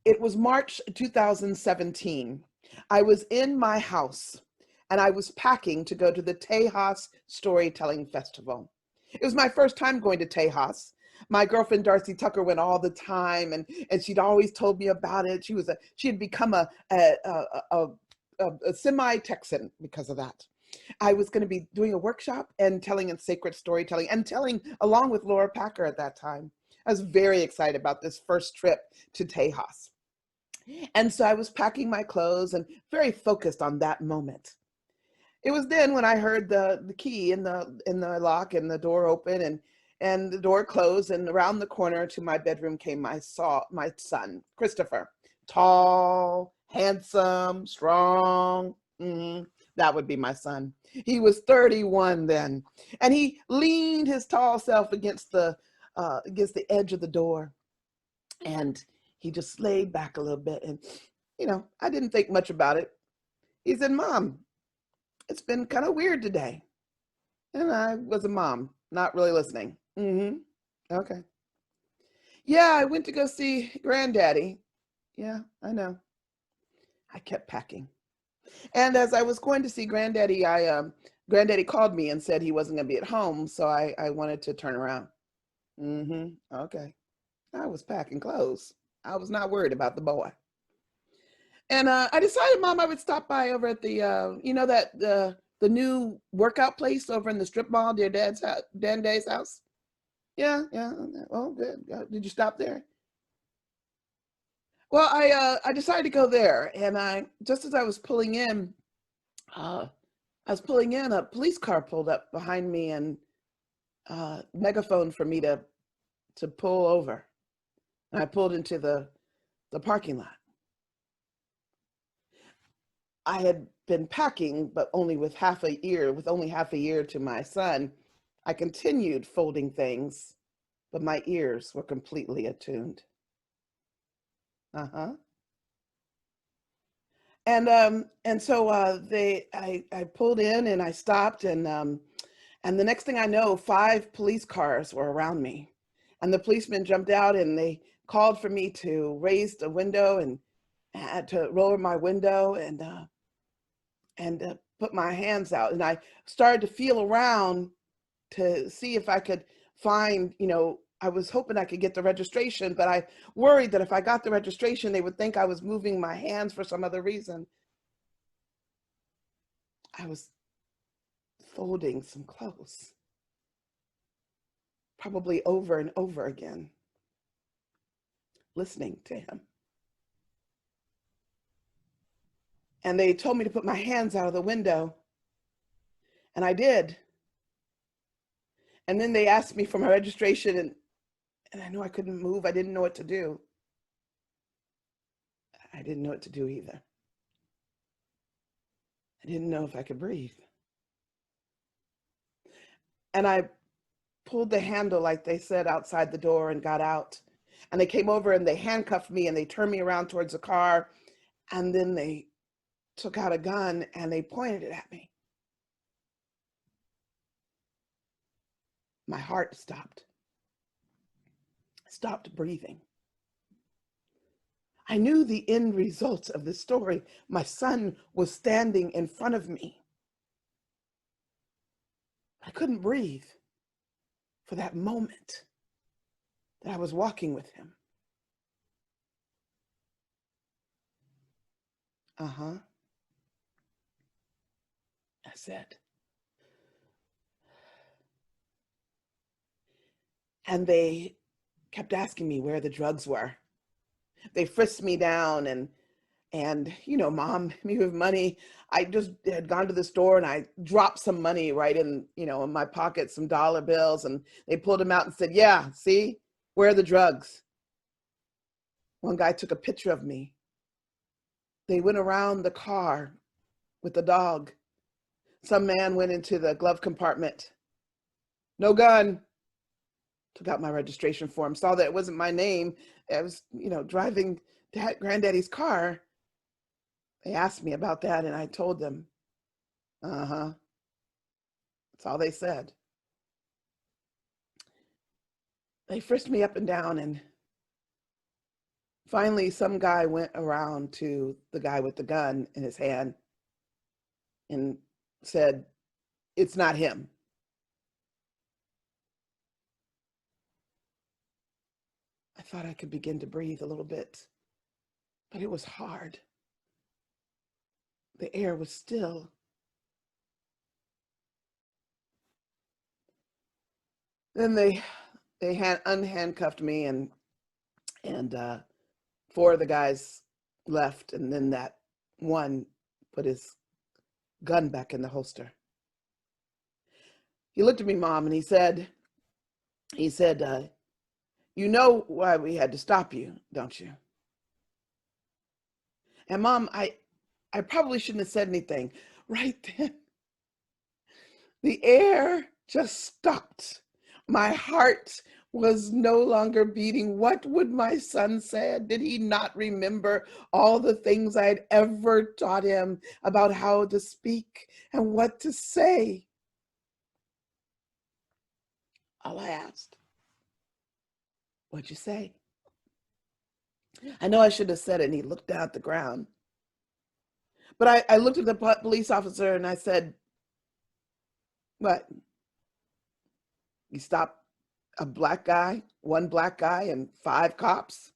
It was March 2017. I was in my house and I was packing to go to the Tejas Storytelling Festival. It was my first time going to Tejas. My girlfriend Darcy Tucker went all the time, and she'd always told me about it. She had become a semi-Texan because of that. I was going to be doing a workshop and telling in sacred storytelling and telling along with Laura Packer at that time. I was very excited about this first trip to Tejas. And so I was packing my clothes and very focused on that moment. It was then when I heard the key in the lock and the door open and the door closed, and around the corner to my bedroom came my son, Christopher. Tall, handsome, strong. That would be my son. He was 31 then, and he leaned his tall self against the edge of the door, and he just laid back a little bit. And I didn't think much about it. He said, "Mom, it's been kind of weird today." And I was a mom, not really listening. Okay. "Yeah, I went to go see Granddaddy." Yeah, I know. I kept packing. And as I was going to see Granddaddy, Granddaddy called me and said he wasn't going to be at home, so I wanted to turn around. Okay. I was packing clothes. I was not worried about the boy. And I decided, Mom, I would stop by over at the new workout place over in the strip mall near Dad's house. Yeah. Oh, good. Did you stop there? Well, I decided to go there, and just as I was pulling in, a police car pulled up behind me and megaphone for me to pull over. And I pulled into the parking lot. I had been packing, but only with only half a ear to my son. I continued folding things, but my ears were completely attuned. And so I pulled in and I stopped, and the next thing I know, 5 police cars were around me, and the policemen jumped out and they called for me to raise the window, and I had to lower my window and put my hands out, and I started to feel around to see if I could find, I was hoping I could get the registration, but I worried that if I got the registration, they would think I was moving my hands for some other reason. I was folding some clothes, probably over and over again, listening to him. And they told me to put my hands out of the window, and I did. And then they asked me for my registration, and I knew I couldn't move. I didn't know what to do. I didn't know what to do either. I didn't know if I could breathe. And I pulled the handle, like they said, outside the door and got out. And they came over and they handcuffed me and they turned me around towards the car. And then they took out a gun and they pointed it at me. My heart stopped. I stopped breathing. I knew the end result of the story. My son was standing in front of me. I couldn't breathe for that moment that I was walking with him. I said. And they kept asking me where the drugs were. They frisked me down and Mom, me with money. I just had gone to the store and I dropped some money right in my pocket, some dollar bills, and they pulled them out and said, "Yeah, see, where are the drugs?" One guy took a picture of me. They went around the car with the dog. Some man went into the glove compartment. No gun. Took out my registration form, saw that it wasn't my name. I was, driving Granddaddy's car. They asked me about that, and I told them. That's all they said. They frisked me up and down, and Finally, some guy went around to the guy with the gun in his hand and said, "It's not him." I thought I could begin to breathe a little bit, but it was hard. The air was still. Then they unhandcuffed me, and four of the guys left, and then that one put his gun back in the holster. He looked at me, Mom, and he said, "You know why we had to stop you, don't you?" And Mom, I probably shouldn't have said anything. Right then, the air just stopped. My heart was no longer beating. What would my son say? Did he not remember all the things I had ever taught him about how to speak and what to say? All I asked, "What'd you say?" I know I should have said it, and he looked down at the ground. But I looked at the police officer and I said, "What? You stopped a black guy, one black guy, and 5 cops?"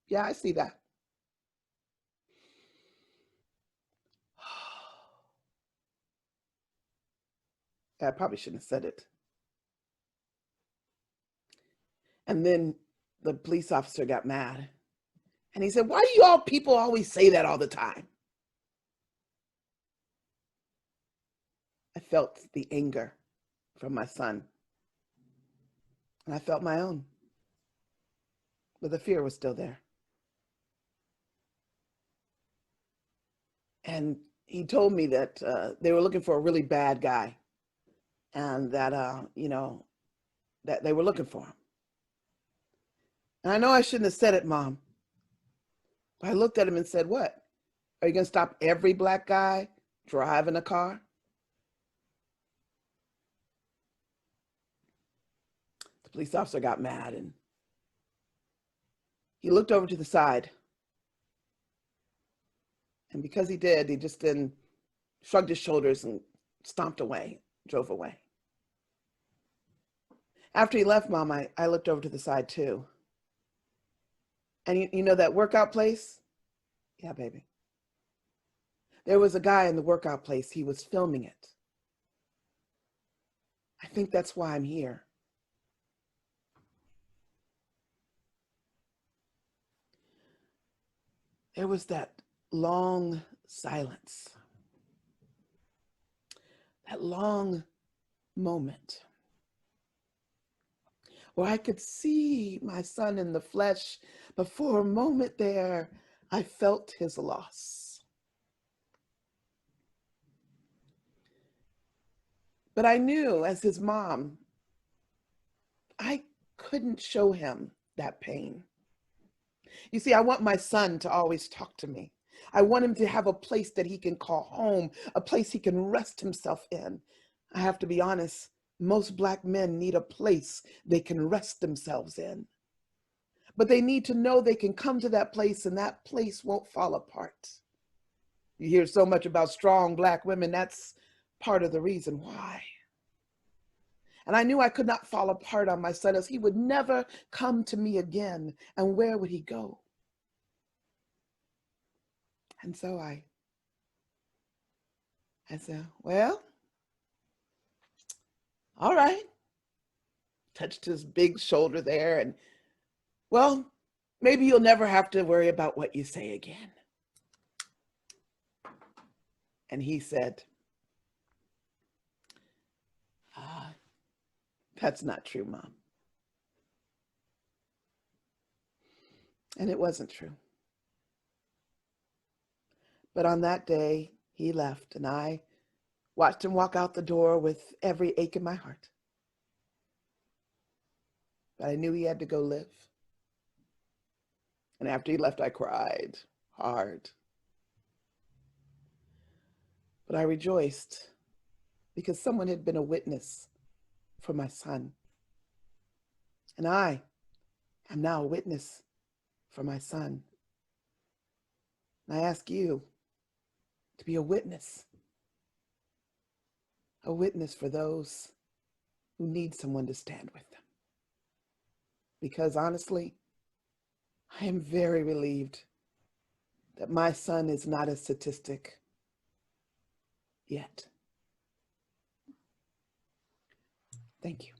"Yeah, I see that." I probably shouldn't have said it. And then the police officer got mad. And he said, "Why do you all people always say that all the time?" I felt the anger from my son. And I felt my own. But the fear was still there. And he told me that they were looking for a really bad guy. And that, that they were looking for him. And I know I shouldn't have said it, Mom. But I looked at him and said, "What? Are you going to stop every black guy driving a car?" The police officer got mad and he looked over to the side. And because he did, he just then shrugged his shoulders and stomped away, drove away. After he left, Mom, I looked over to the side too. And you know that workout place? Yeah, baby. There was a guy in the workout place. He was filming it. I think that's why I'm here. There was that long silence, that long moment where I could see my son in the flesh, but for a moment there, I felt his loss. But I knew as his mom, I couldn't show him that pain. You see, I want my son to always talk to me. I want him to have a place that he can call home, a place he can rest himself in. I have to be honest, most Black men need a place they can rest themselves in. But they need to know they can come to that place and that place won't fall apart. You hear so much about strong Black women. That's part of the reason why. And I knew I could not fall apart on my son, as he would never come to me again. And where would he go? And so I said, "Well, all right." Touched his big shoulder there, and, "Well, maybe you'll never have to worry about what you say again." And he said, "That's not true, Mom." And it wasn't true. But on that day, he left, and I watched him walk out the door with every ache in my heart. But I knew he had to go live. And after he left, I cried hard. But I rejoiced because someone had been a witness for my son. And I am now a witness for my son. And I ask you to be a witness for those who need someone to stand with them. Because honestly, I am very relieved that my son is not a statistic yet. Thank you.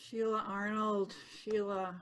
Sheila Arnold, Sheila.